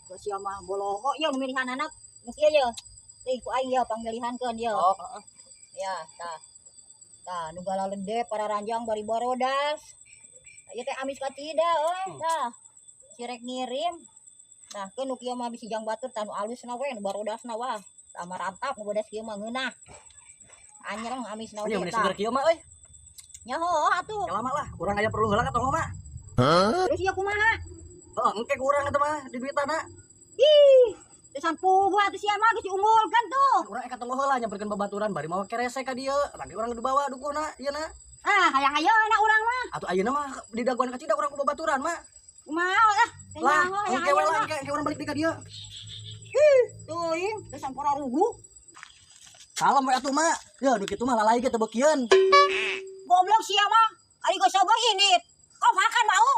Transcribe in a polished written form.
Geus sia mah boloho ieu nu milihan anak nu kieu ye. Teh ku aing ye pamilihankeun ye. Oh, Ya, tah. Tah nu galalede para ranjang bari barodas. Ieu teh amis katida euy, tah. Sirek ngirim. Nah, keun nu kieu mah bisi jang batur tah nu alusna we nu barodasna wah. Tah marantap nu bodas kieu mah ngeunah. Anyereng amisna ieu we meni tah. seger kieu mah euy. Nyaho atuh. Ya lama lah, urang aya perlu heula ka tong mah. Terus ieu kumaha? Heeh, engke ku urang eta mah di duitana. Ih, tesan puguh atuh sia mah geus diunggulkeun tuh. Urang eka tong heula nyamperkeun babaturan bari mawa kerese ka dieu. Lagi urang dibawa dukuhna ieu na. Ah, hayang ayeuna urang mah. Atuh ayeuna mah di daguan ka Cida urang ku babaturan mah. Kumaha lah? Teh Lah, nyaho hayang engke we lah, ayeuna. engke urang balik di ka dieu. Teuing, tesan pora rugu. Salam we atuh mah. Ya nu kitu mah lalai ge teu beukieun. Goblok sia mah. Ari geus sabah ini. Kau makan mau.